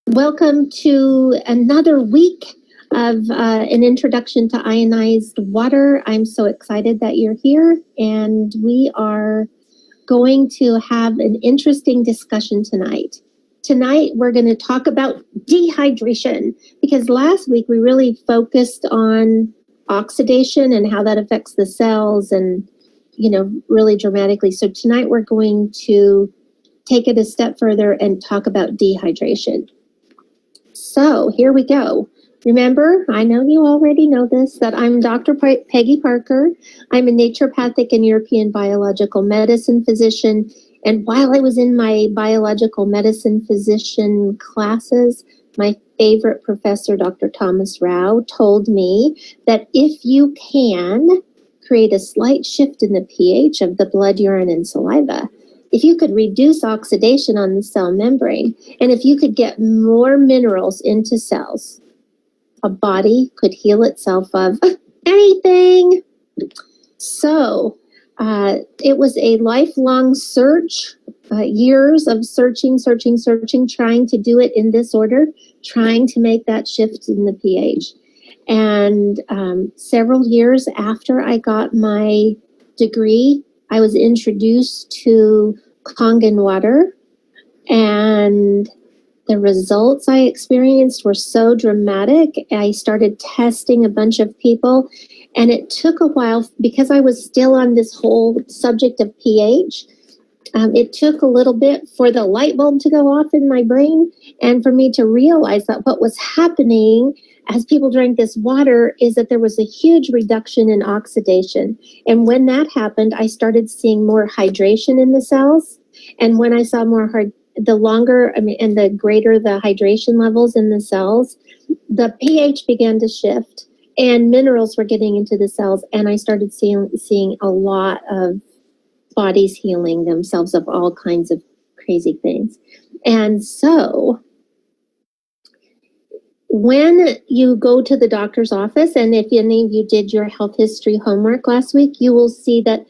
Welcome to another week of an introduction to ionized water. I'm so excited that you're here, and we are going to have an interesting discussion tonight. Tonight, we're going to talk about dehydration, because last week we really focused on oxidation and how that affects the cells and, really dramatically. So tonight we're going to take it a step further and talk about dehydration. So here we go. Remember, I know you already know this, that I'm Dr. Peggy Parker. I'm a naturopathic and European biological medicine physician. And while I was in my biological medicine physician classes, my favorite professor, Dr. Thomas Rao, told me that if you can create a slight shift in the pH of the blood, urine, and saliva, if you could reduce oxidation on the cell membrane, and if you could get more minerals into cells, a body could heal itself of anything. So it was a lifelong search, years of searching, trying to do it in this order, trying to make that shift in the pH. And several years after I got my degree, I was introduced to Kangen water, and the results I experienced were so dramatic. I started testing a bunch of people, and it took a while because I was still on this whole subject of pH. It took a little bit for the light bulb to go off in my brain and for me to realize that what was happening as people drank this water is that there was a huge reduction in oxidation. And when that happened, I started seeing more hydration in the cells. And when I saw the longer, and the greater the hydration levels in the cells, the pH began to shift and minerals were getting into the cells. And I started seeing a lot of bodies healing themselves of all kinds of crazy things. And so when you go to the doctor's office, and if any of you did your health history homework last week, you will see that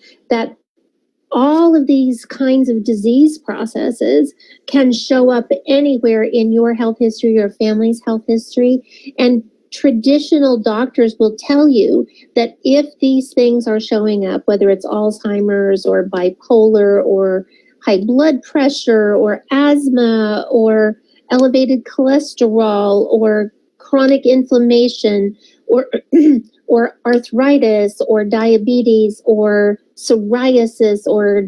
all of these kinds of disease processes can show up anywhere in your health history, your family's health history. And traditional doctors will tell you that if these things are showing up, whether it's Alzheimer's or bipolar or high blood pressure or asthma or elevated cholesterol or chronic inflammation or or arthritis or diabetes or psoriasis or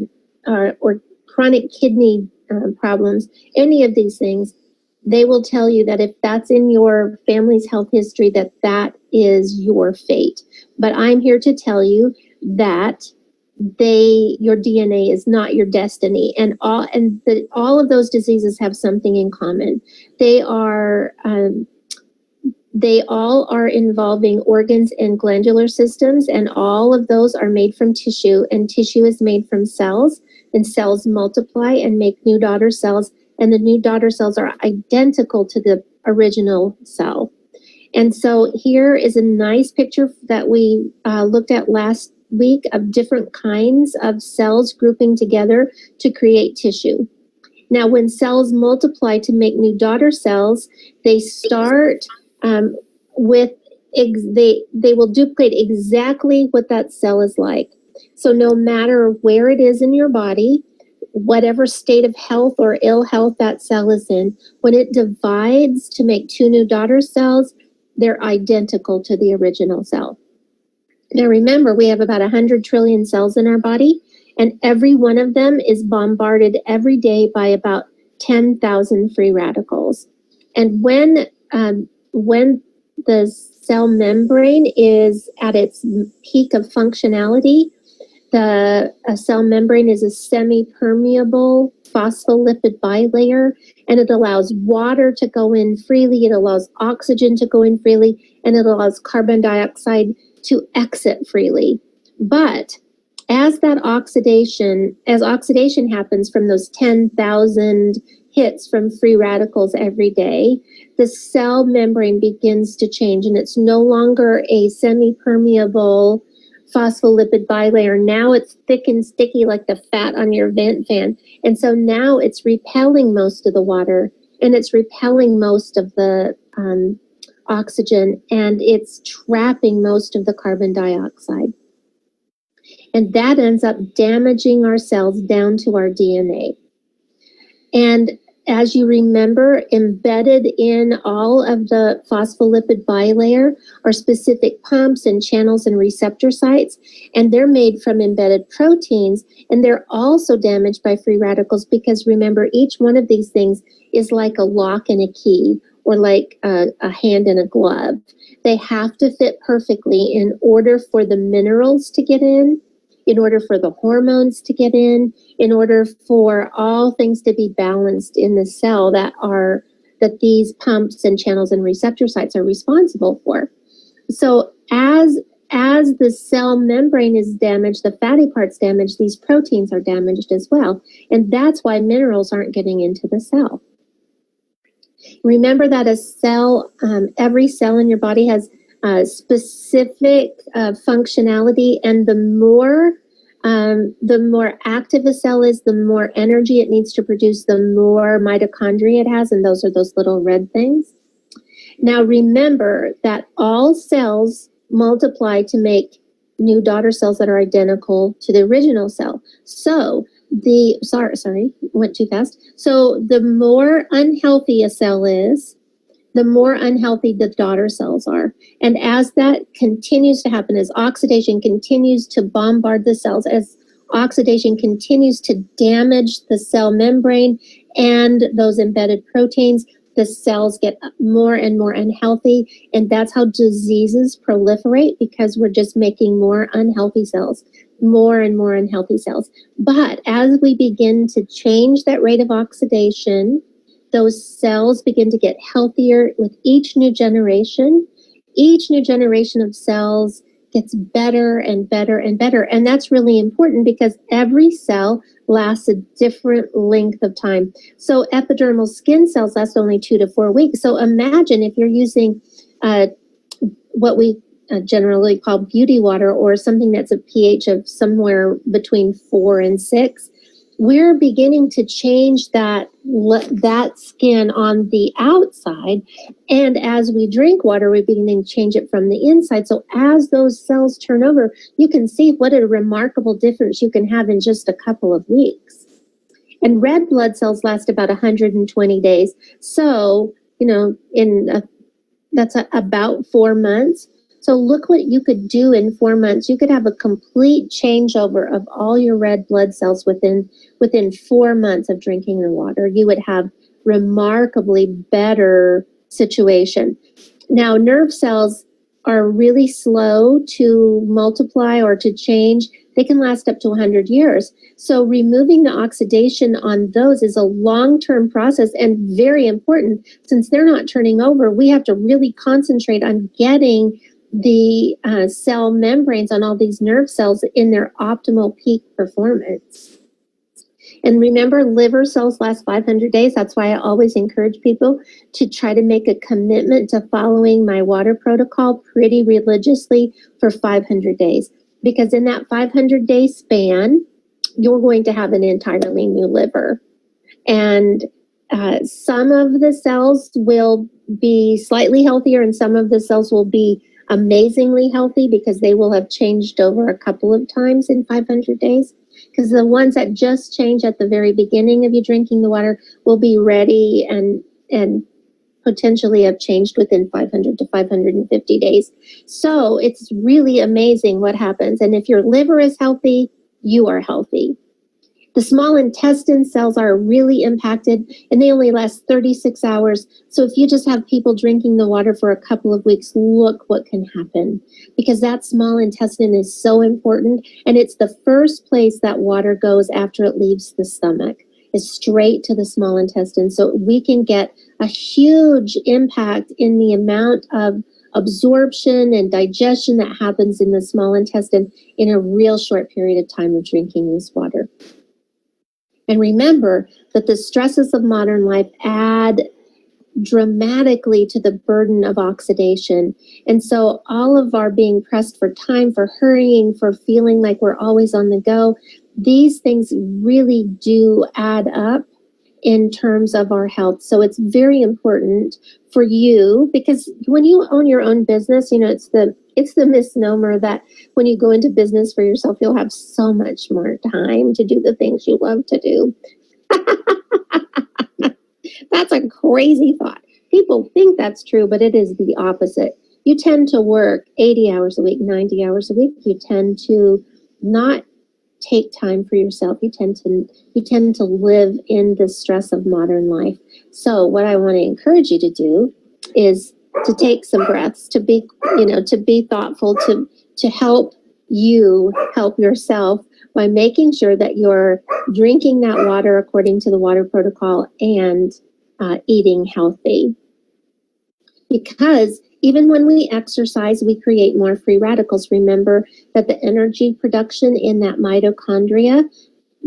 chronic kidney problems, any of these things, they will tell you that if that's in your family's health history, that is your fate. But I'm here to tell you that your DNA is not your destiny, and all of those diseases have something in common. They all are involving organs and glandular systems, and all of those are made from tissue, and tissue is made from cells, and cells multiply and make new daughter cells, and the new daughter cells are identical to the original cell. And so here is a nice picture that we looked at last week of different kinds of cells grouping together to create tissue. Now, when cells multiply to make new daughter cells, they start they will duplicate exactly what that cell is like. So no matter where it is in your body, whatever state of health or ill health that cell is in, when it divides to make two new daughter cells, they're identical to the original cell. Now remember, we have about 100 trillion cells in our body, and every one of them is bombarded every day by about 10,000 free radicals. And when the cell membrane is at its peak of functionality, a cell membrane is a semi-permeable phospholipid bilayer, and it allows water to go in freely, it allows oxygen to go in freely, and it allows carbon dioxide to exit freely. But as oxidation happens from those 10,000 hits from free radicals every day, the cell membrane begins to change, and it's no longer a semi-permeable phospholipid bilayer. Now it's thick and sticky like the fat on your vent fan. And so now it's repelling most of the water, and it's repelling most of the oxygen, and it's trapping most of the carbon dioxide. And that ends up damaging our cells down to our DNA. And as you remember, embedded in all of the phospholipid bilayer are specific pumps and channels and receptor sites, and they're made from embedded proteins, and they're also damaged by free radicals because remember, each one of these things is like a lock and a key, or like a hand in a glove. They have to fit perfectly in order for the minerals to get in order for the hormones to get in order for all things to be balanced in the cell that these pumps and channels and receptor sites are responsible for. So as the cell membrane is damaged, the fatty parts damaged, these proteins are damaged as well. And that's why minerals aren't getting into the cell. Remember that a cell, every cell in your body has specific functionality, and the more active a cell is, the more energy it needs to produce, the more mitochondria it has, and those are those little red things. Now remember that all cells multiply to make new daughter cells that are identical to the original cell. So went too fast. So the more unhealthy a cell is, the more unhealthy the daughter cells are. And as that continues to happen, as oxidation continues to bombard the cells, as oxidation continues to damage the cell membrane and those embedded proteins, the cells get more and more unhealthy. And that's how diseases proliferate, because we're just making more unhealthy cells, more and more unhealthy cells. But as we begin to change that rate of oxidation, those cells begin to get healthier with each new generation. Each new generation of cells gets better and better and better. And that's really important because every cell lasts a different length of time. So epidermal skin cells last only 2 to 4 weeks. So imagine if you're using what we generally call beauty water, or something that's a pH of somewhere between 4 and 6. We're beginning to change that skin on the outside. And as we drink water, we're beginning to change it from the inside. So as those cells turn over, you can see what a remarkable difference you can have in just a couple of weeks. And red blood cells last about 120 days. So, that's about 4 months. So look what you could do in 4 months. You could have a complete changeover of all your red blood cells within 4 months of drinking the water. You would have remarkably better situation. Now, nerve cells are really slow to multiply or to change. They can last up to 100 years. So removing the oxidation on those is a long-term process and very important. Since they're not turning over, we have to really concentrate on getting the cell membranes on all these nerve cells in their optimal peak performance. And remember, liver cells last 500 days. That's why I always encourage people to try to make a commitment to following my water protocol pretty religiously for 500 days. Because in that 500-day span, you're going to have an entirely new liver. And some of the cells will be slightly healthier, and some of the cells will be amazingly healthy because they will have changed over a couple of times in 500 days. Because the ones that just change at the very beginning of you drinking the water will be ready and potentially have changed within 500 to 550 days. So it's really amazing what happens. And if your liver is healthy, you are healthy. The small intestine cells are really impacted, and they only last 36 hours. So if you just have people drinking the water for a couple of weeks, look what can happen, because that small intestine is so important, and it's the first place that water goes after it leaves the stomach, is straight to the small intestine. So we can get a huge impact in the amount of absorption and digestion that happens in the small intestine in a real short period of time of drinking this water. And remember that the stresses of modern life add dramatically to the burden of oxidation. And so all of our being pressed for time, for hurrying, for feeling like we're always on the go, these things really do add up in terms of our health. So it's very important for you, because when you own your own business, it's the misnomer that when you go into business for yourself, you'll have so much more time to do the things you love to do. That's a crazy thought. People think that's true, but it is the opposite. You tend to work 80 hours a week, 90 hours a week. You tend to not take time for yourself. You tend to live in the stress of modern life. So what I want to encourage you to do is to take some breaths, to be thoughtful, to help you help yourself by making sure that you're drinking that water according to the water protocol and eating healthy. Because even when we exercise, we create more free radicals. Remember that the energy production in that mitochondria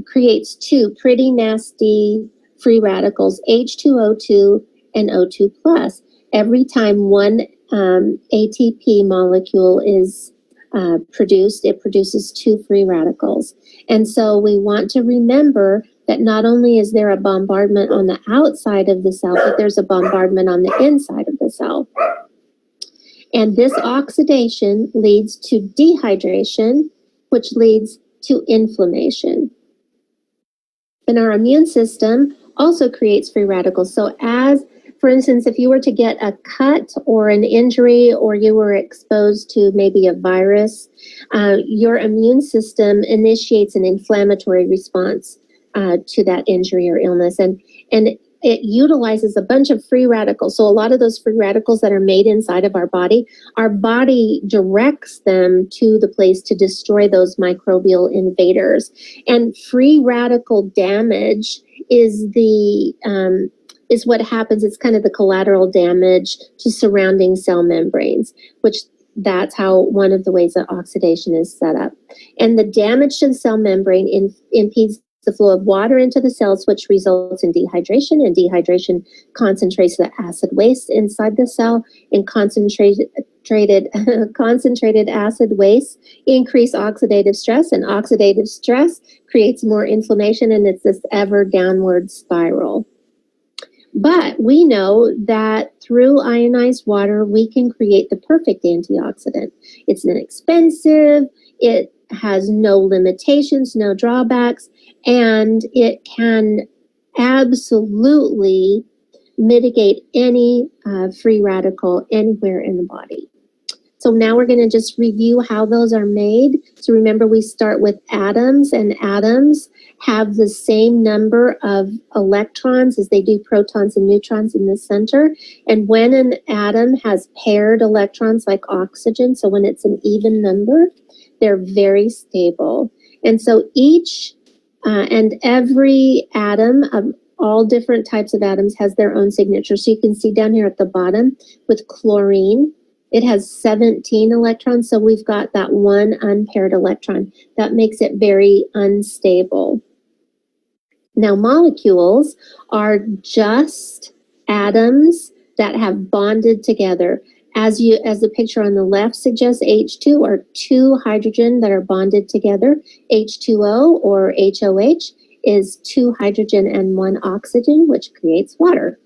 creates two pretty nasty free radicals, H2O2 and O2 plus. Every time one ATP molecule is produced, it produces two free radicals. And so we want to remember that not only is there a bombardment on the outside of the cell, but there's a bombardment on the inside of the cell. And this oxidation leads to dehydration, which leads to inflammation. And our immune system also creates free radicals. So for instance, if you were to get a cut or an injury, or you were exposed to maybe a virus, your immune system initiates an inflammatory response to that injury or illness. And it utilizes a bunch of free radicals. So a lot of those free radicals that are made inside of our body directs them to the place to destroy those microbial invaders. And free radical damage is what happens. It's kind of the collateral damage to surrounding cell membranes, which that's how one of the ways that oxidation is set up. And the damage to the cell membrane impedes the flow of water into the cells, which results in dehydration, and dehydration concentrates the acid waste inside the cell, and concentrated acid waste increase oxidative stress, and oxidative stress creates more inflammation, and it's this ever downward spiral. But we know that through ionized water, we can create the perfect antioxidant. It's inexpensive, it has no limitations, no drawbacks, and it can absolutely mitigate any free radical anywhere in the body. So now we're going to just review how those are made. So remember, we start with atoms, and atoms have the same number of electrons as they do protons and neutrons in the center. And when an atom has paired electrons like oxygen, so when it's an even number, they're very stable. And so each and every atom of all different types of atoms has their own signature. So you can see down here at the bottom with chlorine, it has 17 electrons. So we've got that one unpaired electron. That makes it very unstable. Now, molecules are just atoms that have bonded together. As the picture on the left suggests, H2 are two hydrogen that are bonded together. H2O or HOH is two hydrogen and one oxygen, which creates water.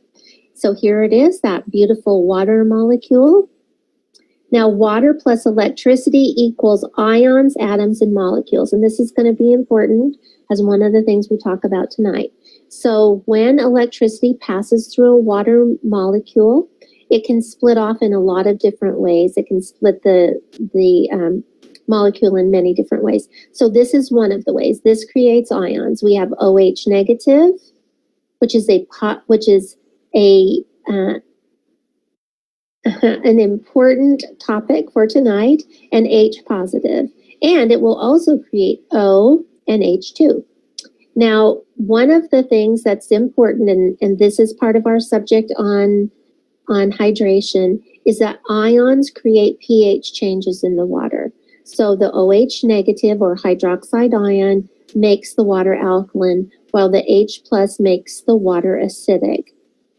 So here it is, that beautiful water molecule. Now, water plus electricity equals ions, atoms, and molecules. And this is going to be important as one of the things we talk about tonight. So when electricity passes through a water molecule, it can split off in a lot of different ways. It can split the molecule in many different ways. So this is one of the ways. This creates ions. We have OH negative, which is an important topic for tonight, and H positive. And it will also create O and H2. Now, one of the things that's important, and this is part of our subject on hydration, is that ions create pH changes in the water. So the OH negative or hydroxide ion makes the water alkaline, while the H plus makes the water acidic.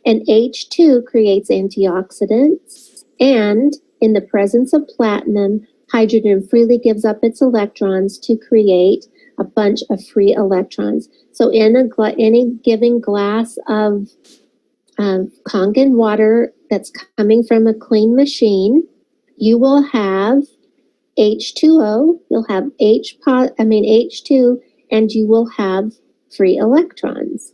And H2 creates antioxidants, and in the presence of platinum, hydrogen freely gives up its electrons to create a bunch of free electrons. So in any given glass of Kangen water that's coming from a clean machine, you will have H2O, you'll have H2, and you will have free electrons.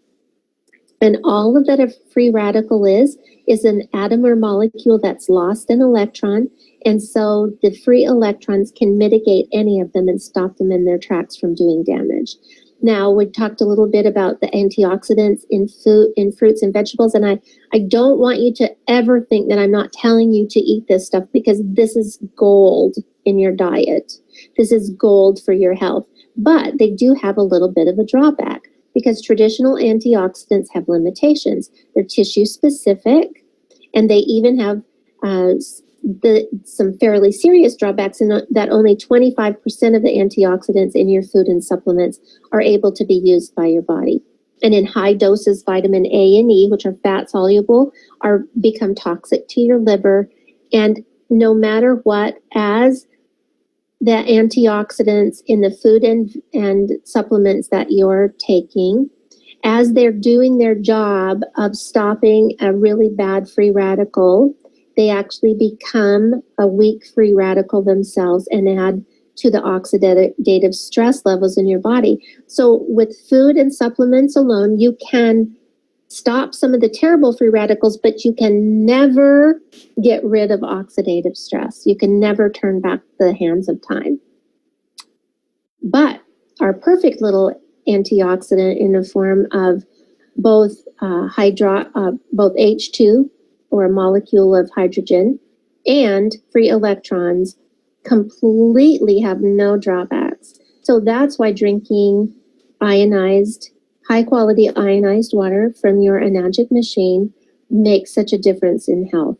And all of that a free radical is an atom or molecule that's lost an electron. And so the free electrons can mitigate any of them and stop them in their tracks from doing damage. Now, we talked a little bit about the antioxidants in food, in fruits and vegetables, and I don't want you to ever think that I'm not telling you to eat this stuff, because this is gold in your diet. This is gold for your health. But they do have a little bit of a drawback, because traditional antioxidants have limitations. They're tissue specific, and they even have some fairly serious drawbacks in that only 25% of the antioxidants in your food and supplements are able to be used by your body. And in high doses, vitamin A and E, which are fat soluble, become toxic to your liver. And no matter what, as the antioxidants in the food and supplements that you're taking, as they're doing their job of stopping a really bad free radical, they actually become a weak free radical themselves and add to the oxidative stress levels in your body. So with food and supplements alone, you can stop some of the terrible free radicals, but you can never get rid of oxidative stress. You can never turn back the hands of time. But our perfect little antioxidant in the form of both H2, or a molecule of hydrogen, and free electrons completely have no drawbacks. So that's why drinking high quality ionized water from your Enagic machine makes such a difference in health.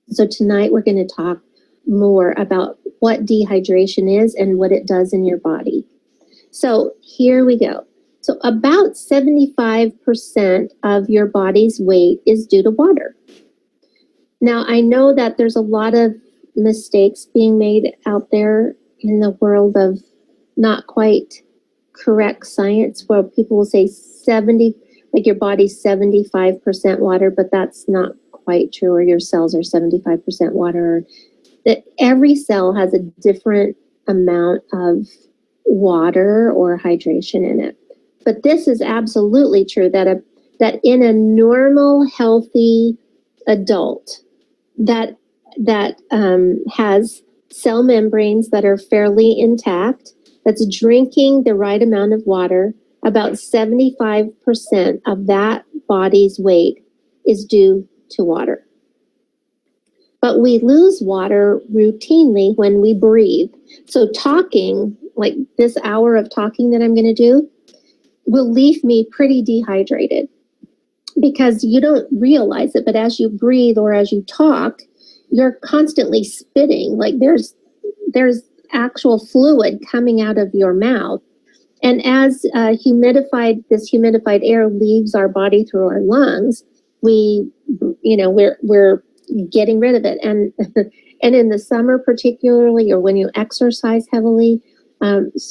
So tonight we're going to talk more about what dehydration is and what it does in your body. So here we go. So about 75% of your body's weight is due to water. Now, I know that there's a lot of mistakes being made out there in the world of not quite correct science, where people will say like your body's 75% water, but that's not quite true, or your cells are 75% water. That every cell has a different amount of water or hydration in it. But this is absolutely true, that in a normal, healthy adult that has cell membranes that are fairly intact, that's drinking the right amount of water, about 75% of that body's weight is due to water. But we lose water routinely when we breathe. So talking, like this hour of talking that I'm going to do, will leave me pretty dehydrated, because you don't realize it, but as you breathe or as you talk, you're constantly spitting. Like there's actual fluid coming out of your mouth. And as this humidified air leaves our body through our lungs, we're getting rid of it. And and in the summer particularly, or when you exercise heavily,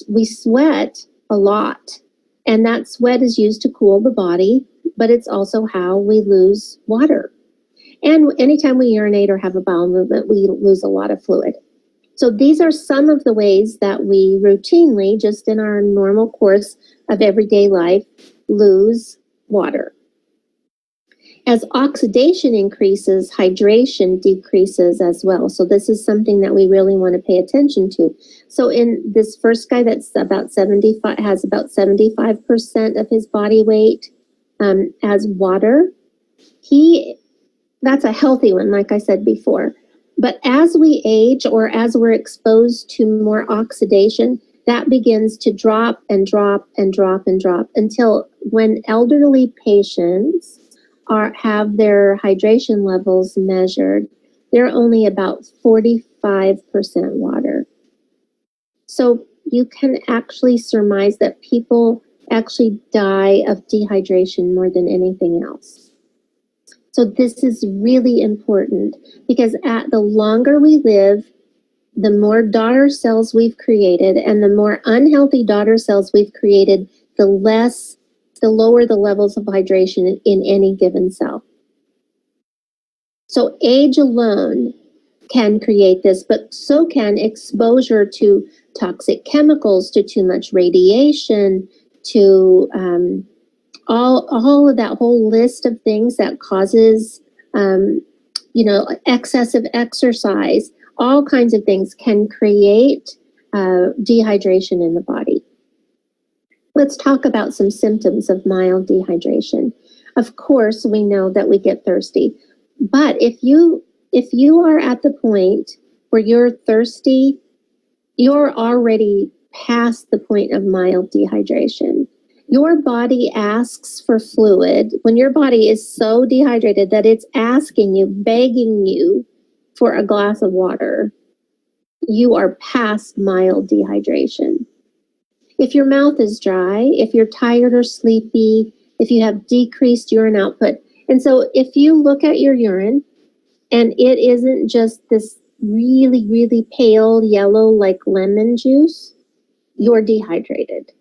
we sweat a lot. And that sweat is used to cool the body, but it's also how we lose water. And anytime we urinate or have a bowel movement, we lose a lot of fluid. So these are some of the ways that we routinely, just in our normal course of everyday life, lose water. As oxidation increases, hydration decreases as well. So this is something that we really want to pay attention to. So in this first guy that's has about 75% of his body weight as water, that's a healthy one, like I said before. But as we age, or as we're exposed to more oxidation, that begins to drop and drop and drop and drop, until when elderly patients have their hydration levels measured, they're only about 45% water. So you can actually surmise that people actually die of dehydration more than anything else. So this is really important, because the longer we live, the more daughter cells we've created, and the more unhealthy daughter cells we've created, the lower the levels of hydration in any given cell. So age alone can create this, but so can exposure to toxic chemicals, to too much radiation, to all of that whole list of things that causes, excessive exercise. All kinds of things can create dehydration in the body. Let's talk about some symptoms of mild dehydration. Of course, we know that we get thirsty, but if you are at the point where you're thirsty, you're already past the point of mild dehydration. Your body asks for fluid when your body is so dehydrated that it's asking you, begging you for a glass of water. You are past mild dehydration. If your mouth is dry, if you're tired or sleepy, if you have decreased urine output. And so if you look at your urine and it isn't just this really, really pale yellow like lemon juice, you're dehydrated.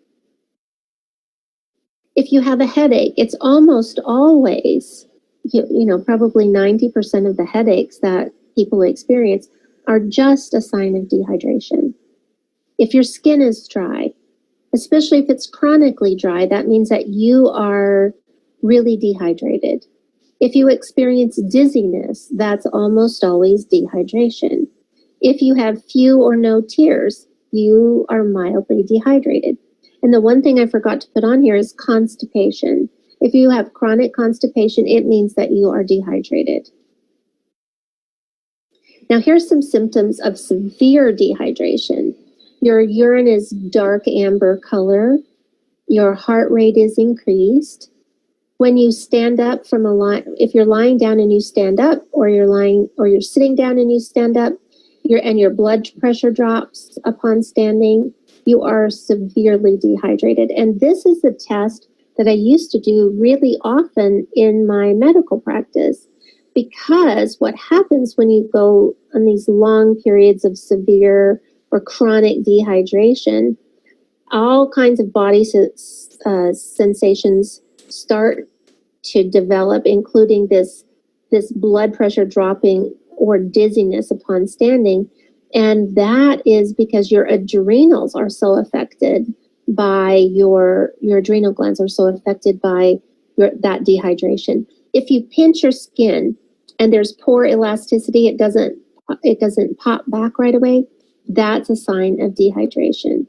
If you have a headache, it's almost always, probably 90% of the headaches that people experience are just a sign of dehydration. If your skin is dry, especially if it's chronically dry, that means that you are really dehydrated. If you experience dizziness, that's almost always dehydration. If you have few or no tears, you are mildly dehydrated. And the one thing I forgot to put on here is constipation. If you have chronic constipation, it means that you are dehydrated. Now, here's some symptoms of severe dehydration. Your urine is dark amber color. Your heart rate is increased. When you stand up from a line, if you're lying down and you stand up, or you're sitting down and you stand up, your blood pressure drops upon standing, you are severely dehydrated. And this is the test that I used to do really often in my medical practice, because what happens when you go on these long periods of severe or chronic dehydration, all kinds of body sensations start to develop, including this blood pressure dropping or dizziness upon standing. And that is because your adrenals are so affected by your adrenal glands are so affected by that dehydration. If you pinch your skin and there's poor elasticity, it doesn't pop back right away, that's a sign of dehydration.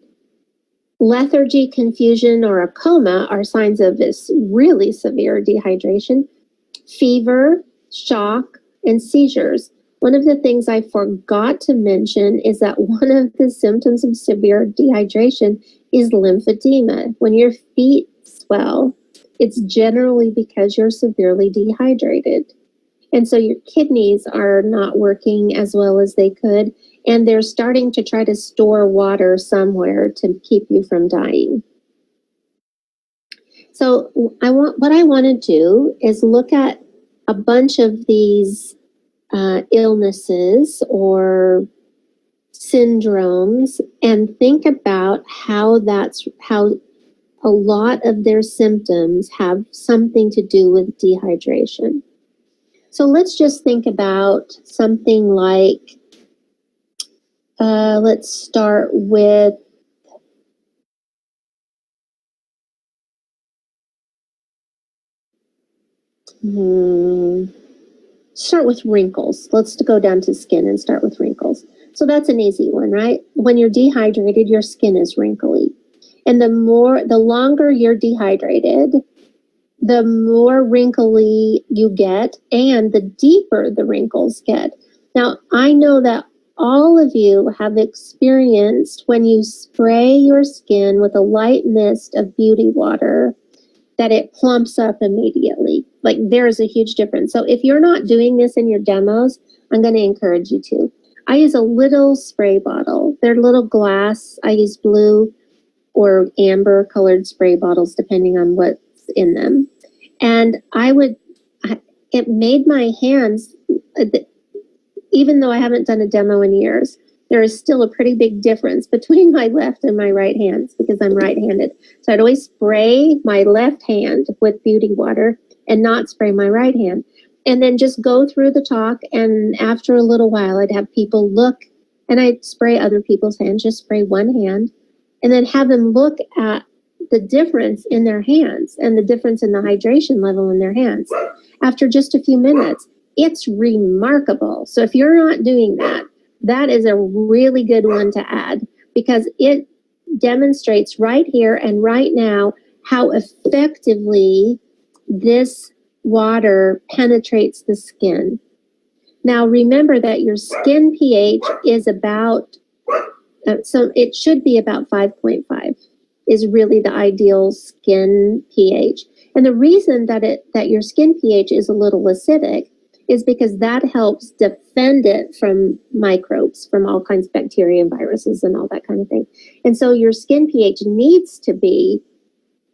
Lethargy, confusion, or a coma are signs of this really severe dehydration. Fever, shock, and seizures. One of the things I forgot to mention is that one of the symptoms of severe dehydration is lymphedema. When your feet swell, it's generally because you're severely dehydrated. And so your kidneys are not working as well as they could, and they're starting to try to store water somewhere to keep you from dying. So what I want to do is look at a bunch of these illnesses or syndromes and think about how a lot of their symptoms have something to do with dehydration. So let's just think about something like, let's start with wrinkles. Let's go down to skin and start with wrinkles. So that's an easy one, right? When you're dehydrated, your skin is wrinkly. And the longer you're dehydrated, the more wrinkly you get and the deeper the wrinkles get. Now, I know that all of you have experienced when you spray your skin with a light mist of beauty water that it plumps up immediately. Like, there's a huge difference. So if you're not doing this in your demos, I'm going to encourage you to. I use a little spray bottle. They're little glass. I use blue or amber colored spray bottles, depending on what's in them. And it made my hands, even though I haven't done a demo in years, there is still a pretty big difference between my left and my right hands because I'm right-handed. So I'd always spray my left hand with beauty water and not spray my right hand. And then just go through the talk, and after a little while, I'd have people look, and I'd spray other people's hands, just spray one hand, and then have them look at the difference in their hands and the difference in the hydration level in their hands. After just a few minutes, it's remarkable. So if you're not doing that, that is a really good one to add because it demonstrates right here and right now how effectively this water penetrates the skin. Now remember that your skin pH is about, so it should be about 5.5 is really the ideal skin pH. And the reason that your skin pH is a little acidic is because that helps defend it from microbes, from all kinds of bacteria and viruses and all that kind of thing. And so your skin pH needs to be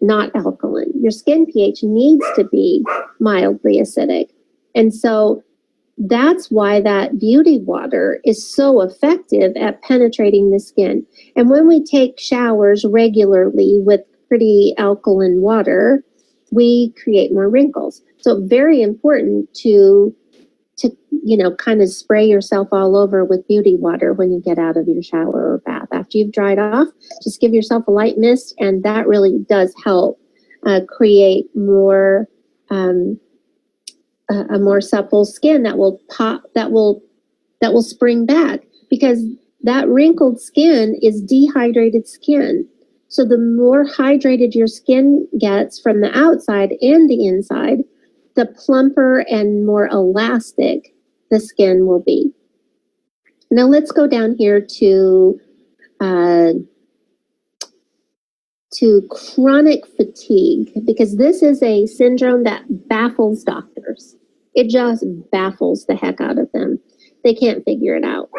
not alkaline. Your skin pH needs to be mildly acidic. And so that's why that beauty water is so effective at penetrating the skin. And when we take showers regularly with pretty alkaline water, we create more wrinkles. So very important to kind of spray yourself all over with beauty water when you get out of your shower or bath. After you've dried off, just give yourself a light mist, and that really does help create more a more supple skin that will pop, that will spring back, because that wrinkled skin is dehydrated skin. So the more hydrated your skin gets from the outside and the inside, the plumper and more elastic the skin will be. Now let's go down here to chronic fatigue, because this is a syndrome that baffles doctors. It just baffles the heck out of them. They can't figure it out.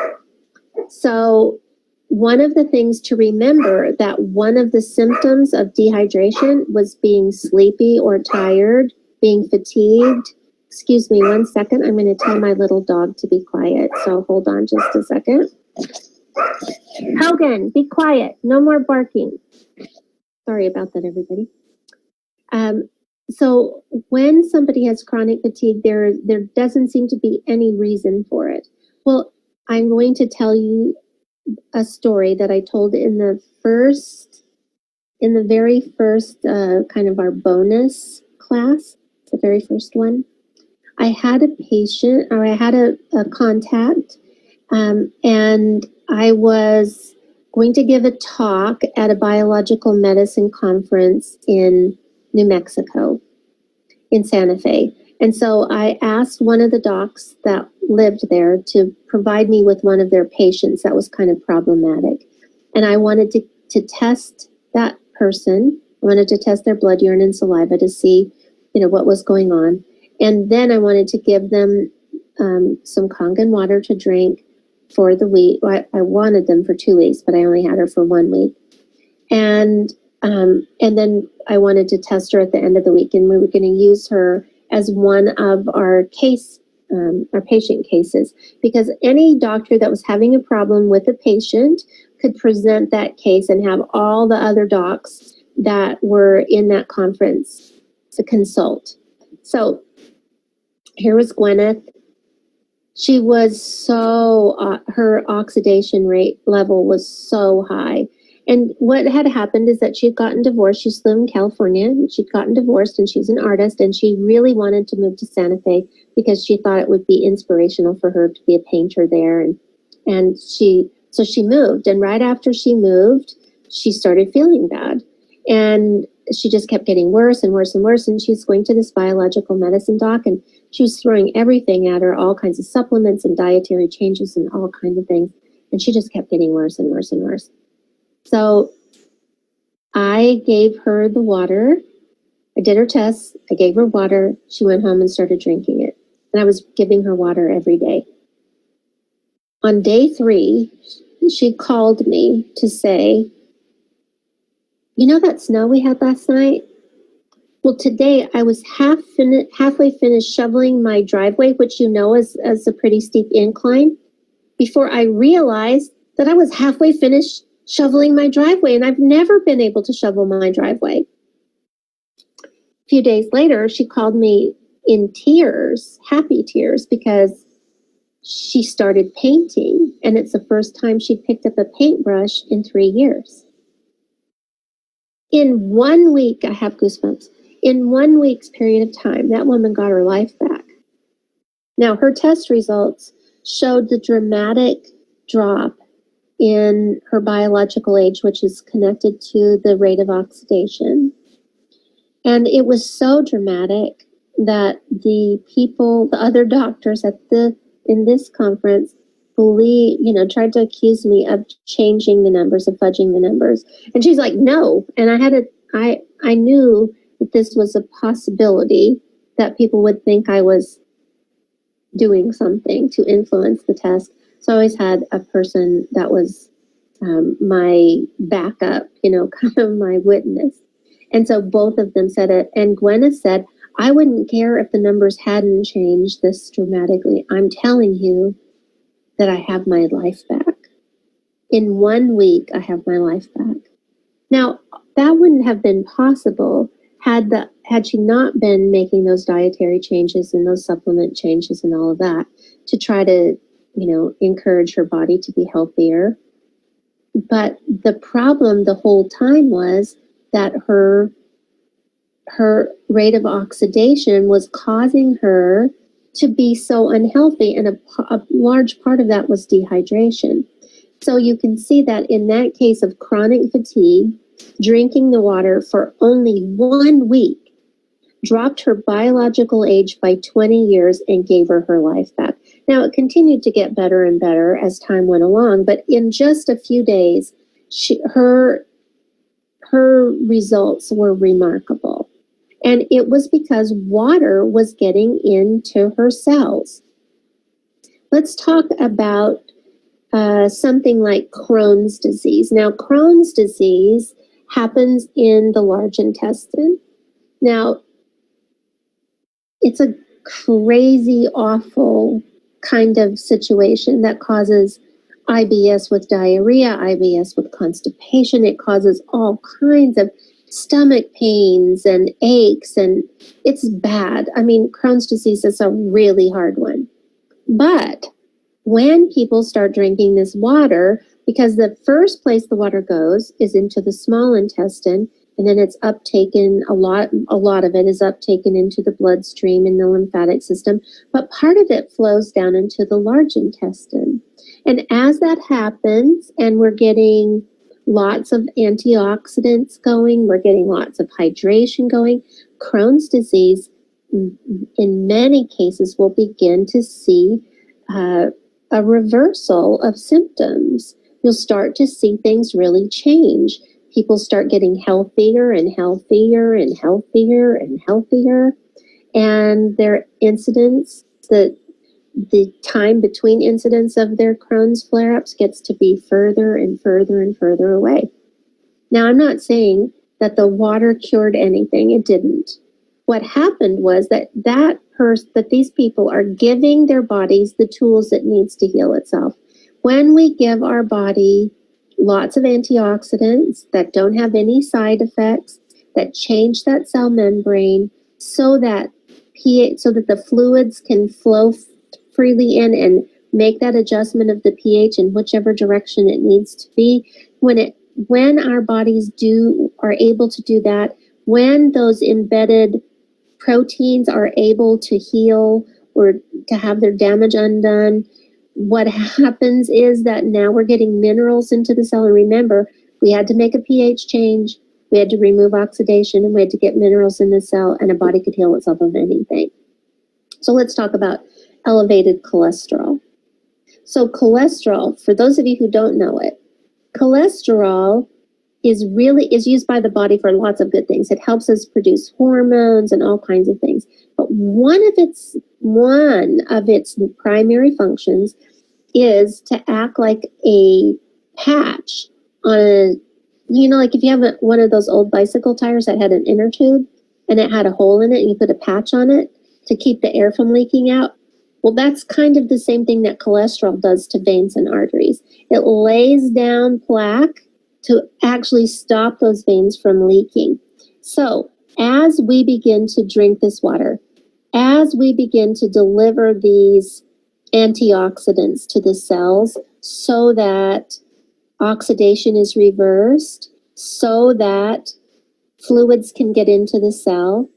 So one of the things to remember, that one of the symptoms of dehydration was being sleepy or tired, being fatigued. Excuse me 1 second. I'm going to tell my little dog to be quiet. So hold on just a second. Hogan, be quiet. No more barking. Sorry about that, everybody. So when somebody has chronic fatigue, there doesn't seem to be any reason for it. Well, I'm going to tell you a story that I told in the very first kind of our bonus class, the very first one. I had a patient, or I had a contact, and I was going to give a talk at a biological medicine conference in New Mexico, in Santa Fe. And so I asked one of the docs that lived there to provide me with one of their patients that was kind of problematic. And I wanted to test that person. I wanted to test their blood, urine, and saliva to see, what was going on. And then I wanted to give them some Kangen water to drink for the week. I wanted them for 2 weeks, but I only had her for 1 week. And then I wanted to test her at the end of the week, and we were going to use her as one of our patient cases, because any doctor that was having a problem with a patient could present that case and have all the other docs that were in that conference to consult. So here was Gwyneth. She was her oxidation rate level was so high. And what had happened is that she'd gotten divorced. She lived in California, and she'd gotten divorced, and she's an artist, and she really wanted to move to Santa Fe because she thought it would be inspirational for her to be a painter there. And she moved. And right after she moved, she started feeling bad. And she just kept getting worse and worse and worse. And she's going to this biological medicine doc, and she was throwing everything at her, all kinds of supplements and dietary changes and all kinds of things. And she just kept getting worse and worse and worse. So I gave her the water. I did her tests. I gave her water. She went home and started drinking it. And I was giving her water every day. On day 3, she called me to say, that snow we had last night? Well, today I was halfway finished shoveling my driveway, which is a pretty steep incline, before I realized that I was halfway finished shoveling my driveway, and I've never been able to shovel my driveway. A few days later, she called me in tears, happy tears, because she started painting, and it's the first time she'd picked up a paintbrush in 3 years. In 1 week, I have goosebumps. In 1 week's period of time, that woman got her life back. Now, her test results showed the dramatic drop in her biological age, which is connected to the rate of oxidation. And it was so dramatic that the other doctors in this conference tried to accuse me of changing the numbers, of fudging the numbers. And she's like, no. And I knew that this was a possibility, that people would think I was doing something to influence the test. So I always had a person that was my backup, kind of my witness. And so both of them said it. And Gwyneth said, I wouldn't care if the numbers hadn't changed this dramatically. I'm telling you that I have my life back. In 1 week, I have my life back. Now, that wouldn't have been possible had she not been making those dietary changes and those supplement changes and all of that to try to, encourage her body to be healthier. But the problem the whole time was that her rate of oxidation was causing her to be so unhealthy, and a large part of that was dehydration. So you can see that in that case of chronic fatigue, drinking the water for only 1 week dropped her biological age by 20 years and gave her life back. Now, it continued to get better and better as time went along, but in just a few days, her results were remarkable. And it was because water was getting into her cells. Let's talk about something like Crohn's disease. Now, Crohn's disease happens in the large intestine. Now, it's a crazy, awful kind of situation that causes IBS with diarrhea, IBS with constipation. It causes all kinds of stomach pains and aches, and it's bad. I mean, Crohn's disease is a really hard one. But when people start drinking this water, because the first place the water goes is into the small intestine, and then it's uptaken, a lot of it is uptaken into the bloodstream and the lymphatic system, but part of it flows down into the large intestine. And as that happens, and we're getting lots of antioxidants going, we're getting lots of hydration going, Crohn's disease, in many cases, will begin to see a reversal of symptoms. You'll start to see things really change. People start getting healthier and healthier and healthier and healthier. And their incidence, the time between incidents of their Crohn's flare-ups gets to be further and further and further away. Now, I'm not saying that the water cured anything. It didn't. What happened was that these people are giving their bodies the tools it needs to heal itself. When we give our body lots of antioxidants that don't have any side effects, that change that cell membrane so that the fluids can flow freely in and make that adjustment of the pH in whichever direction it needs to be. When our bodies are able to do that, when those embedded proteins are able to heal or to have their damage undone, what happens is that now we're getting minerals into the cell. And remember, we had to make a pH change, we had to remove oxidation, and we had to get minerals in the cell, and a body could heal itself of anything. So let's talk about elevated cholesterol. So cholesterol, for those of you who don't know it, cholesterol is used by the body for lots of good things. It helps us produce hormones and all kinds of things. But one of its primary functions is to act like a patch on like if you have one of those old bicycle tires that had an inner tube and it had a hole in it and you put a patch on it to keep the air from leaking out. Well, that's kind of the same thing that cholesterol does to veins and arteries. It lays down plaque to actually stop those veins from leaking. So as we begin to drink this water, as we begin to deliver these antioxidants to the cells so that oxidation is reversed, so that fluids can get into the cell,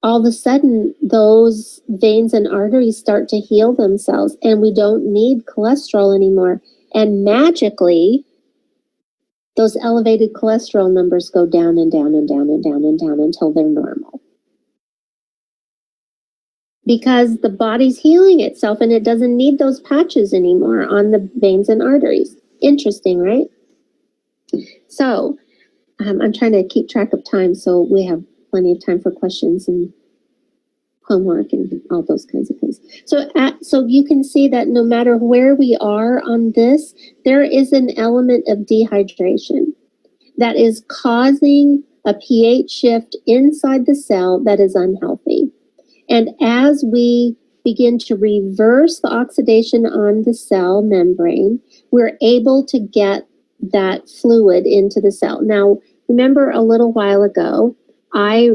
all of a sudden those veins and arteries start to heal themselves and we don't need cholesterol anymore. And magically, those elevated cholesterol numbers go down and down and down and down and down until they're normal. Because the body's healing itself and it doesn't need those patches anymore on the veins and arteries. Interesting, right? So I'm trying to keep track of time so we have plenty of time for questions and homework and all those kinds of things. So you can see that no matter where we are on this, there is an element of dehydration that is causing a pH shift inside the cell that is unhealthy. And as we begin to reverse the oxidation on the cell membrane, we're able to get that fluid into the cell. Now, remember a little while ago, I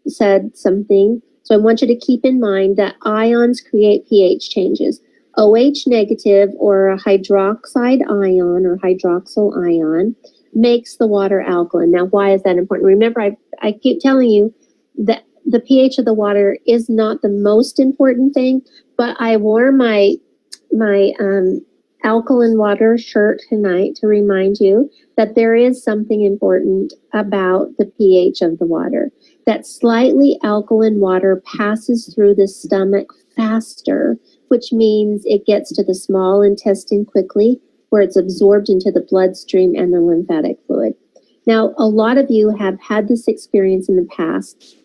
said something, so I want you to keep in mind that ions create pH changes. OH negative or a hydroxide ion or hydroxyl ion makes the water alkaline. Now, why is that important? Remember, I keep telling you that the pH of the water is not the most important thing, but I wore my alkaline water shirt tonight to remind you that there is something important about the pH of the water. That slightly alkaline water passes through the stomach faster, which means it gets to the small intestine quickly, where it's absorbed into the bloodstream and the lymphatic fluid. Now, a lot of you have had this experience in the past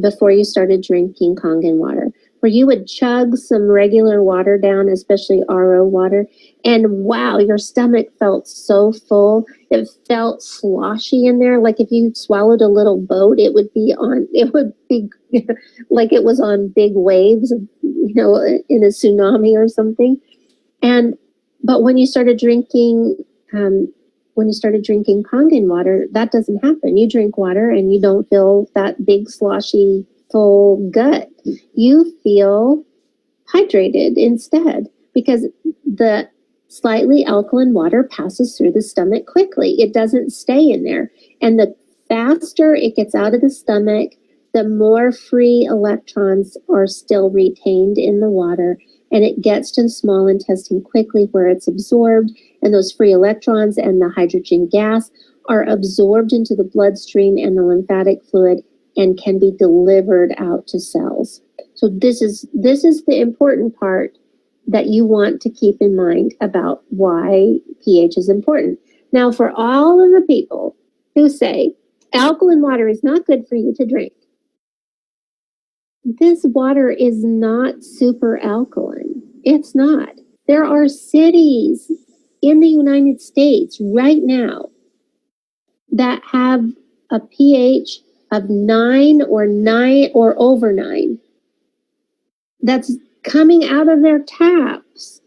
before you started drinking Kangen water, where you would chug some regular water down, especially RO water, and wow, your stomach felt so full. It felt sloshy in there. Like if you swallowed a little boat, it would be like it was on big waves, in a tsunami or something. But when you started drinking Kangen water, that doesn't happen. You drink water and you don't feel that big, sloshy, full gut. You feel hydrated instead because the slightly alkaline water passes through the stomach quickly. It doesn't stay in there. And the faster it gets out of the stomach, the more free electrons are still retained in the water, and it gets to the small intestine quickly where it's absorbed, and those free electrons and the hydrogen gas are absorbed into the bloodstream and the lymphatic fluid and can be delivered out to cells. So this is the important part that you want to keep in mind about why pH is important. Now, for all of the people who say alkaline water is not good for you to drink, this water is not super alkaline. It's not. There are cities in the United States right now that have a pH of 9 or over 9 that's coming out of their taps.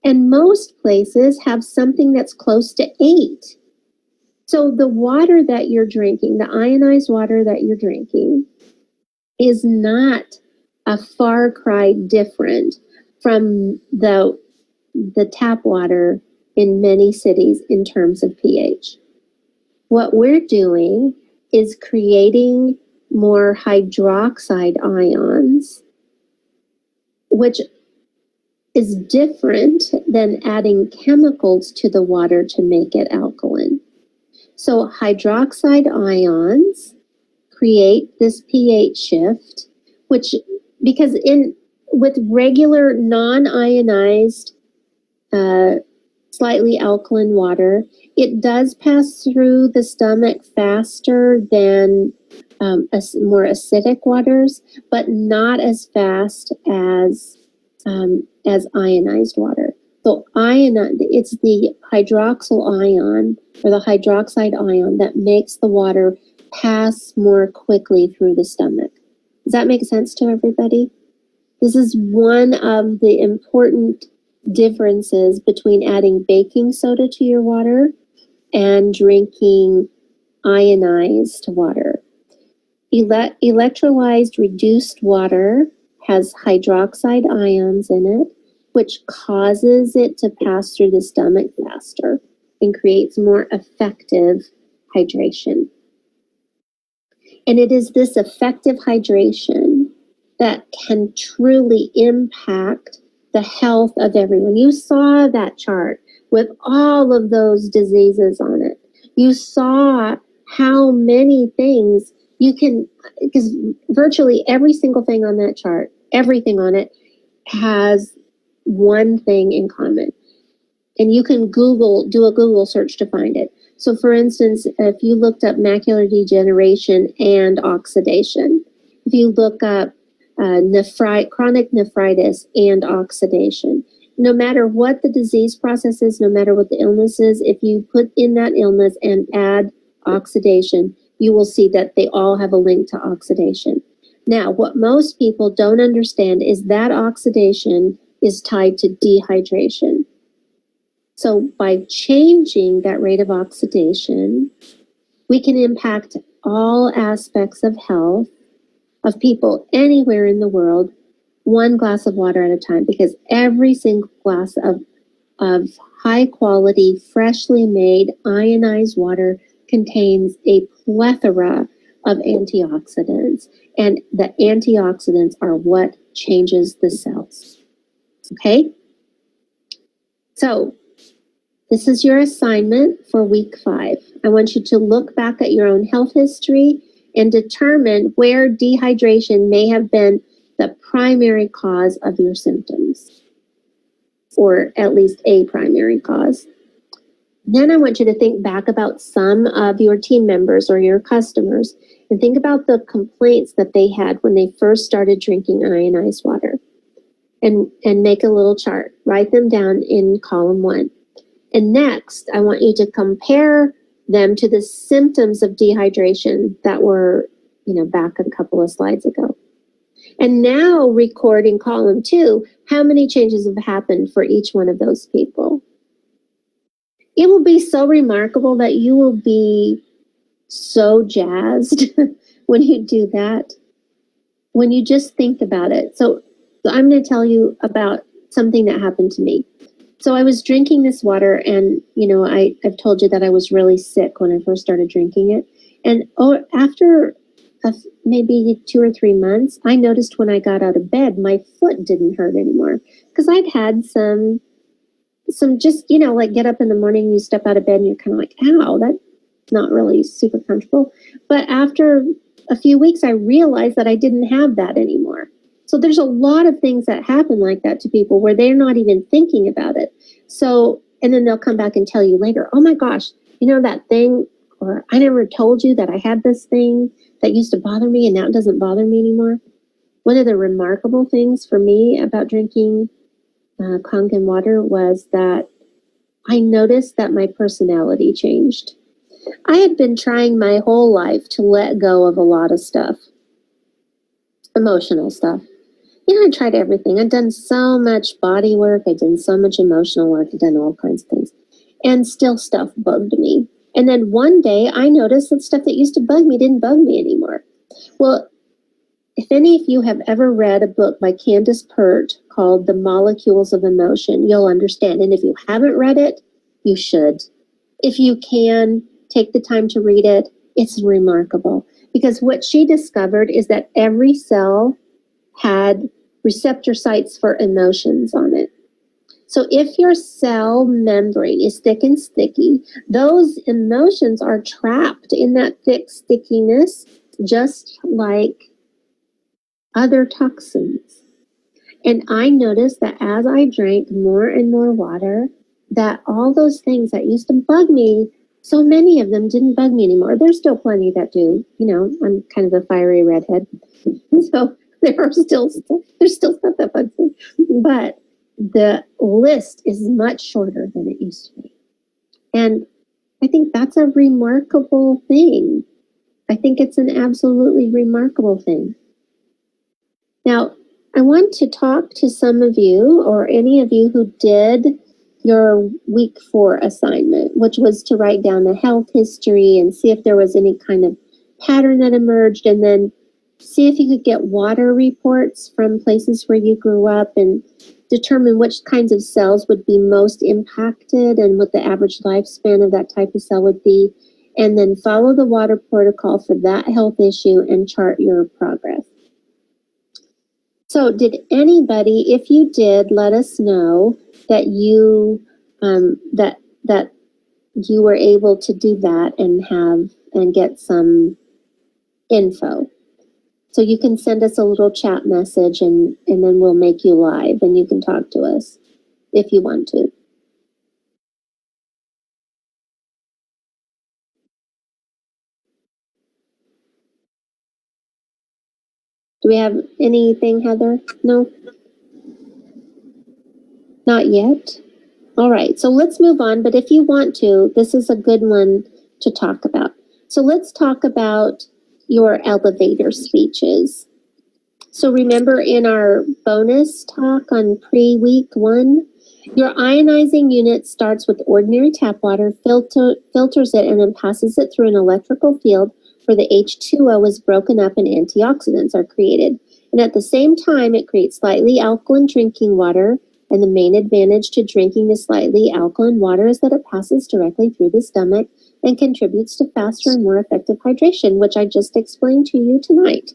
And most places have something that's close to 8. So the water that you're drinking, the ionized water that you're drinking, is not a far cry different from the tap water in many cities in terms of pH. What we're doing is creating more hydroxide ions, which is different than adding chemicals to the water to make it alkaline. So hydroxide ions create this pH shift, because with regular non-ionized slightly alkaline water, it does pass through the stomach faster than more acidic waters, but not as fast as ionized water. So it's the hydroxyl ion or the hydroxide ion that makes the water pass more quickly through the stomach. Does that make sense to everybody? This is one of the important differences between adding baking soda to your water and drinking ionized water. Electrolyzed reduced water has hydroxide ions in it, which causes it to pass through the stomach faster and creates more effective hydration. And it is this effective hydration that can truly impact the health of everyone. You saw that chart with all of those diseases on it. You saw how many things you can, because virtually every single thing on that chart, everything on it has one thing in common. And you can do a Google search to find it. So for instance, if you looked up macular degeneration and oxidation, if you look up chronic nephritis and oxidation, no matter what the disease process is, no matter what the illness is, if you put in that illness and add oxidation, you will see that they all have a link to oxidation. Now, what most people don't understand is that oxidation is tied to dehydration. So by changing that rate of oxidation, we can impact all aspects of health of people anywhere in the world, one glass of water at a time, because every single glass of high quality, freshly made, ionized water contains a plethora of antioxidants. And the antioxidants are what changes the cells. Okay? So, this is your assignment for week 5. I want you to look back at your own health history and determine where dehydration may have been the primary cause of your symptoms, or at least a primary cause. Then I want you to think back about some of your team members or your customers and think about the complaints that they had when they first started drinking ionized water, and make a little chart. Write them down in column 1. And next, I want you to compare them to the symptoms of dehydration that were, back a couple of slides ago. And now record in column 2, how many changes have happened for each one of those people. It will be so remarkable that you will be so jazzed when you do that, when you just think about it. So I'm going to tell you about something that happened to me. So I was drinking this water, and, I've told you that I was really sick when I first started drinking it. And after maybe 2 or 3 months, I noticed when I got out of bed, my foot didn't hurt anymore, because I'd had some just, like get up in the morning, you step out of bed and you're kind of like, ow, that's not really super comfortable. But after a few weeks, I realized that I didn't have that anymore. So there's a lot of things that happen like that to people where they're not even thinking about it. So, and then they'll come back and tell you later, oh my gosh, that thing, or I never told you that I had this thing that used to bother me and now it doesn't bother me anymore. One of the remarkable things for me about drinking Kangen water was that I noticed that my personality changed. I had been trying my whole life to let go of a lot of stuff, emotional stuff. I tried everything. I'd done so much body work. I'd done so much emotional work. I'd done all kinds of things. And still stuff bugged me. And then one day I noticed that stuff that used to bug me didn't bug me anymore. Well, if any of you have ever read a book by Candace Pert called The Molecules of Emotion, you'll understand. And if you haven't read it, you should. If you can, take the time to read it. It's remarkable. Because what she discovered is that every cell had receptor sites for emotions on it. So if your cell membrane is thick and sticky, those emotions are trapped in that thick stickiness, just like other toxins. And I noticed that as I drank more and more water, that all those things that used to bug me, so many of them didn't bug me anymore. There's still plenty that do. I'm kind of the fiery redhead. So there's still stuff that bugs me. But the list is much shorter than it used to be. And I think that's a remarkable thing. I think it's an absolutely remarkable thing. Now, I want to talk to some of you, or any of you who did your week 4 assignment, which was to write down the health history and see if there was any kind of pattern that emerged, and then see if you could get water reports from places where you grew up and determine which kinds of cells would be most impacted and what the average lifespan of that type of cell would be, and then follow the water protocol for that health issue and chart your progress. So did anybody, if you did, let us know that you that you were able to do that and get some info. So you can send us a little chat message and then we'll make you live and you can talk to us if you want to. Do we have anything, Heather? No? Not yet? All right, so let's move on. But if you want to, this is a good one to talk about. So let's talk about your elevator speeches. So remember in our bonus talk on pre-week 1, your ionizing unit starts with ordinary tap water, filters it, and then passes it through an electrical field where the H2O is broken up and antioxidants are created. And at the same time, it creates slightly alkaline drinking water. And the main advantage to drinking the slightly alkaline water is that it passes directly through the stomach and contributes to faster and more effective hydration, which I just explained to you tonight.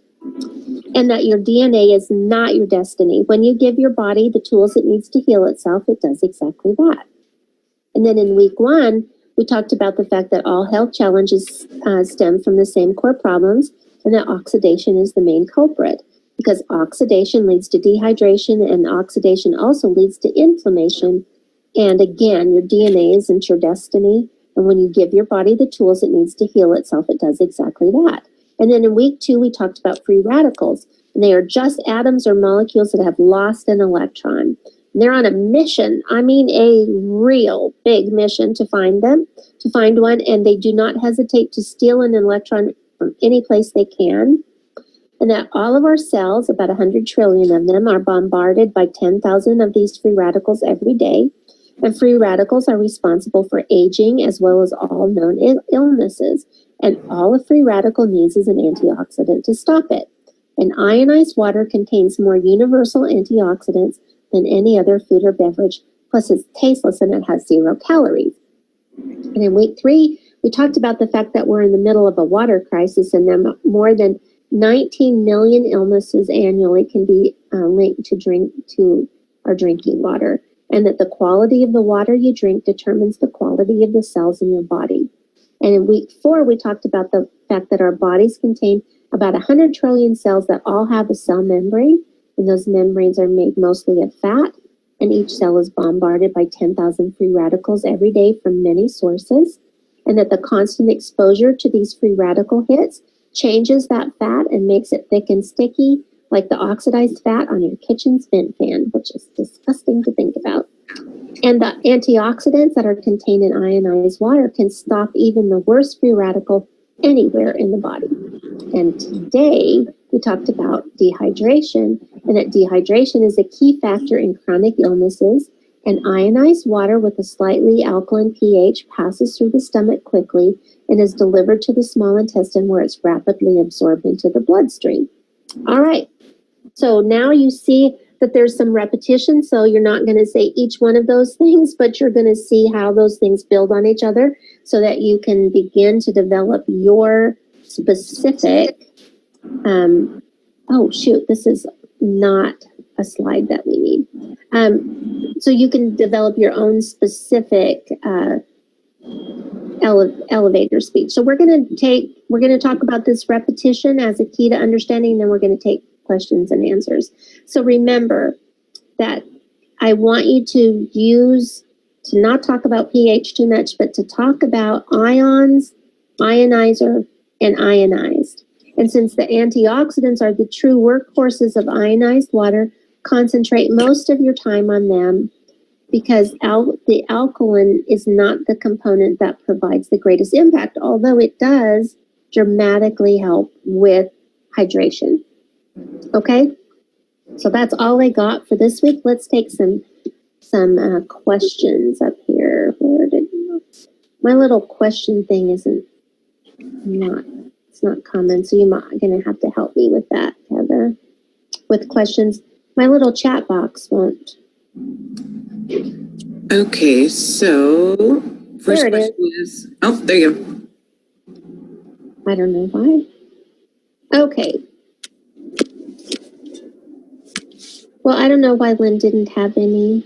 And that your DNA is not your destiny. When you give your body the tools it needs to heal itself, it does exactly that. And then in week 1, we talked about the fact that all health challenges stem from the same core problems, and that oxidation is the main culprit. Because oxidation leads to dehydration, and oxidation also leads to inflammation. And again, your DNA isn't your destiny. And when you give your body the tools it needs to heal itself, it does exactly that. And then in week 2, we talked about free radicals. And they are just atoms or molecules that have lost an electron. And they're on a mission, I mean a real big mission to find one. And they do not hesitate to steal an electron from any place they can. And that all of our cells, about 100 trillion of them, are bombarded by 10,000 of these free radicals every day. And free radicals are responsible for aging as well as all known illnesses. And all a free radical needs is an antioxidant to stop it. And ionized water contains more universal antioxidants than any other food or beverage. Plus, it's tasteless and it has 0 calories. And in week 3, we talked about the fact that we're in the middle of a water crisis, and there are more than 19 million illnesses annually can be linked to our drinking water, and that the quality of the water you drink determines the quality of the cells in your body. And in week 4, we talked about the fact that our bodies contain about 100 trillion cells that all have a cell membrane, and those membranes are made mostly of fat, and each cell is bombarded by 10,000 free radicals every day from many sources, and that the constant exposure to these free radical hits changes that fat and makes it thick and sticky, like the oxidized fat on your kitchen's vent fan, which is disgusting to think about. And the antioxidants that are contained in ionized water can stop even the worst free radical anywhere in the body. And today, we talked about dehydration, and that dehydration is a key factor in chronic illnesses, and ionized water with a slightly alkaline pH passes through the stomach quickly and is delivered to the small intestine where it's rapidly absorbed into the bloodstream. All right, so now you see that there's some repetition, so you're not going to say each one of those things, but you're going to see how those things build on each other so that you can begin to develop your specific, oh shoot, this is not a slide that we need. So you can develop your own specific elevator speech. So we're going to talk about this repetition as a key to understanding, and then we're going to take questions and answers. So remember that I want you to not talk about pH too much, but to talk about ions, ionizer, and ionized. And since the antioxidants are the true workhorses of ionized water, concentrate most of your time on them, because the alkaline is not the component that provides the greatest impact, although it does dramatically help with hydration. Okay? So that's all I got for this week. Let's take some questions up here. Where did my little question thing it's not common, so you're gonna have to help me with that, Heather, with questions. My little chat box won't. Okay, so first question is, oh, there you go. I don't know why. Okay. Well, I don't know why Lynn didn't have any.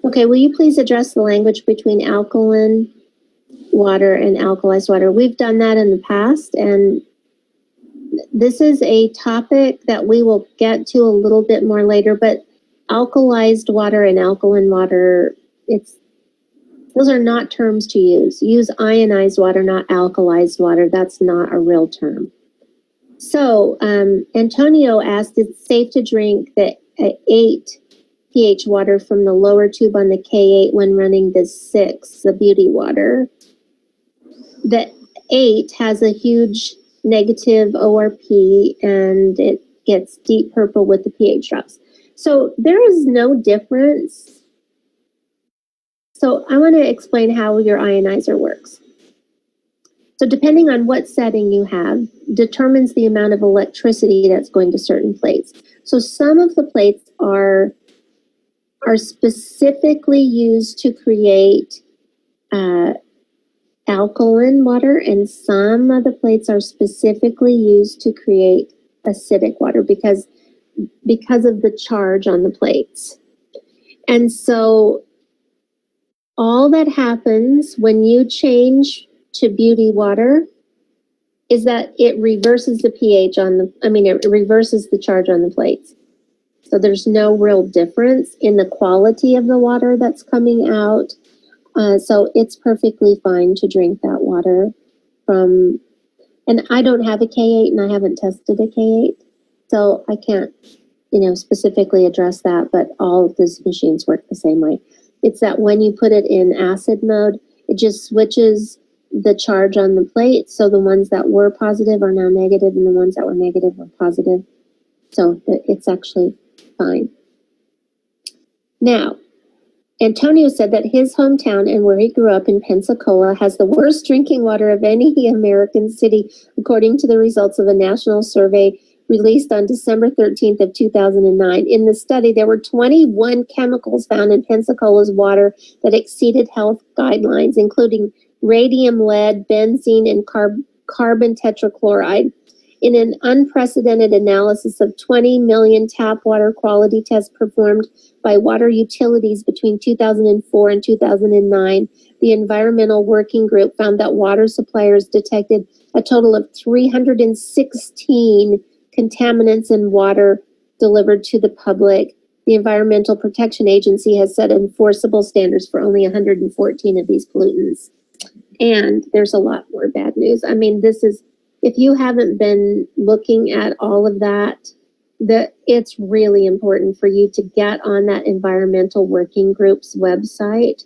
Okay, will you please address the language between alkaline water and alkalized water? We've done that in the past, and this is a topic that we will get to a little bit more later, but alkalized water and alkaline water, those are not terms to use. Use ionized water, not alkalized water. That's not a real term. So Antonio asked, it's safe to drink the 8 pH water from the lower tube on the K8 when running the 6, the beauty water. The 8 has a huge negative ORP and it gets deep purple with the pH drops. So there is no difference. So I want to explain how your ionizer works. So depending on what setting you have, determines the amount of electricity that's going to certain plates. So some of the plates are specifically used to create alkaline water, and some of the plates are specifically used to create acidic water because of the charge on the plates. And so all that happens when you change to beauty water is that it reverses the pH it reverses the charge on the plates. So there's no real difference in the quality of the water that's coming out. So it's perfectly fine to drink that water from, and I don't have a K8 and I haven't tested a K8. So I can't, specifically address that, but all of these machines work the same way. It's that when you put it in acid mode, it just switches the charge on the plate. So the ones that were positive are now negative and the ones that were negative are positive. So it's actually fine. Now, Antonio said that his hometown and where he grew up in Pensacola has the worst drinking water of any American city, according to the results of a national survey released on December 13th of 2009. In the study, there were 21 chemicals found in Pensacola's water that exceeded health guidelines, including radium, lead, benzene, and carbon tetrachloride. In an unprecedented analysis of 20 million tap water quality tests performed by water utilities between 2004 and 2009, the Environmental Working Group found that water suppliers detected a total of 316 contaminants in water delivered to the public. The Environmental Protection Agency has set enforceable standards for only 114 of these pollutants. And there's a lot more bad news. If you haven't been looking at all of that, it's really important for you to get on that Environmental Working Group's website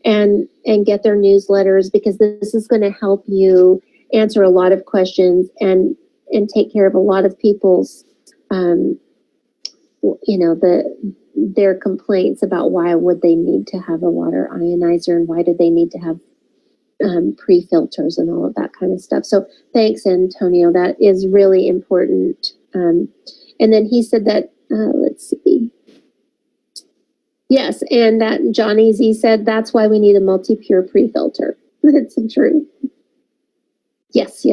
and get their newsletters, because this is going to help you answer a lot of questions and take care of a lot of people's, their complaints about why would they need to have a water ionizer and why do they need to have pre-filters and all of that kind of stuff. So thanks, Antonio. That is really important. And then he said that, let's see. Yes, and that Johnny Z said that's why we need a multi-pure pre-filter. That's true. Yes.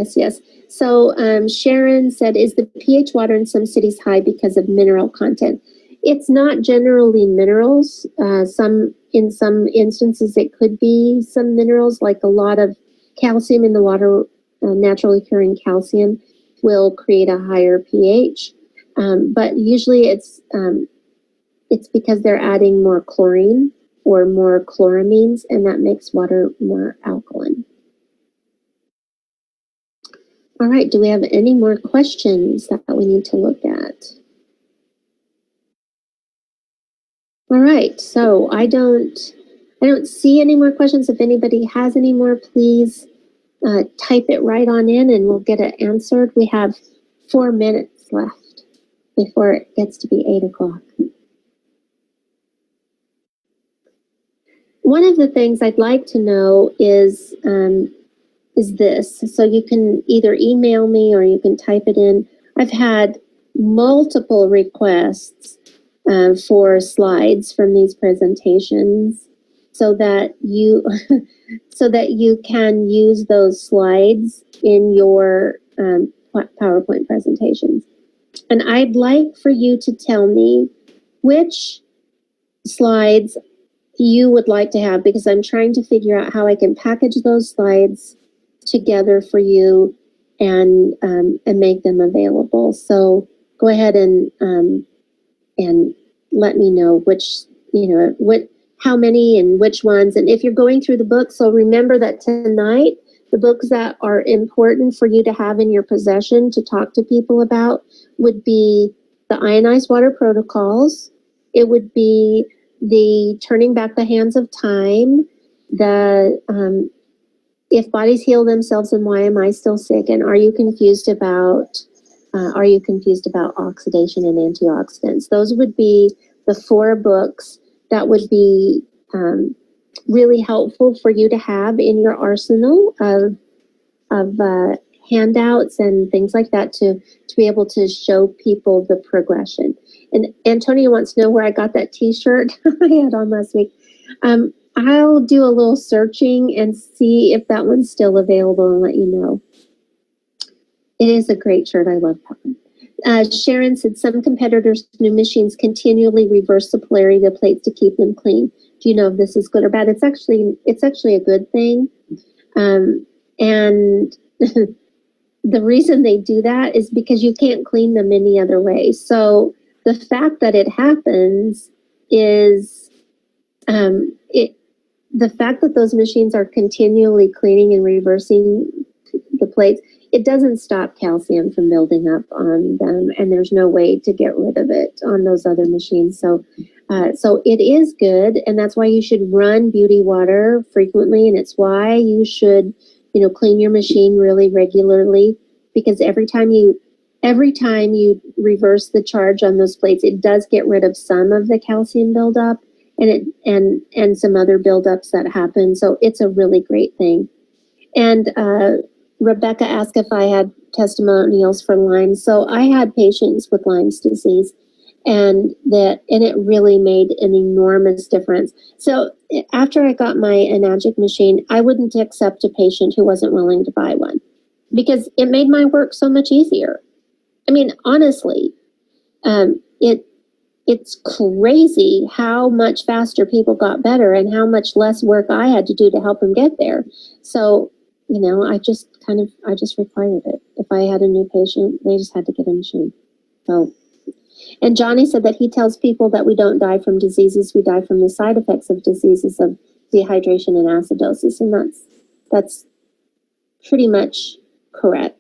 So Sharon said, is the pH water in some cities high because of mineral content? It's not generally minerals. In some instances, it could be some minerals, like a lot of calcium in the water, naturally occurring calcium will create a higher pH. But usually it's because they're adding more chlorine or more chloramines, and that makes water more alkaline. All right, do we have any more questions that we need to look at? All right, so I don't see any more questions. If anybody has any more, please type it right on in and we'll get it answered. We have 4 minutes left. before it gets to be 8 o'clock. One of the things I'd like to know is this. So you can either email me or you can type it in. I've had multiple requests for slides from these presentations so that you can use those slides in your PowerPoint presentations. And I'd like for you to tell me which slides you would like to have, because I'm trying to figure out how I can package those slides together for you and make them available. So go ahead and let me know which, how many and which ones. And if you're going through the book, so remember that tonight, the books that are important for you to have in your possession to talk to people about would be the Ionized Water Protocols. It would be the Turning Back the Hands of Time, the If Bodies Heal Themselves and Why Am I Still Sick, and Are You Confused About Oxidation and Antioxidants? Those would be the 4 books that would be really helpful for you to have in your arsenal of handouts and things like that to be able to show people the progression. And Antonia wants to know where I got that t-shirt I had on last week. I'll do a little searching and see if that one's still available and let you know. It is a great shirt. I love that one. Sharon said some competitors' new machines continually reverse the polarity of the plates to keep them clean. Do you know if this is good or bad? It's actually a good thing. And the reason they do that is because you can't clean them any other way. So the fact that it happens is the fact that those machines are continually cleaning and reversing the plates, it doesn't stop calcium from building up on them, and there's no way to get rid of it on those other machines. So it is good, and that's why you should run beauty water frequently, and it's why you should, clean your machine really regularly, because every time you reverse the charge on those plates, it does get rid of some of the calcium buildup and some other buildups that happen. So it's a really great thing. And Rebecca asked if I had testimonials for Lyme. So I had patients with Lyme's disease, and it really made an enormous difference. So after I got my Enagic machine, I wouldn't accept a patient who wasn't willing to buy one, because it made my work so much easier. I mean, honestly, it's crazy how much faster people got better and how much less work I had to do to help them get there. So, I just required it. If I had a new patient, they just had to get a machine. So, and Johnny said that he tells people that we don't die from diseases, we die from the side effects of diseases of dehydration and acidosis, and that's pretty much correct.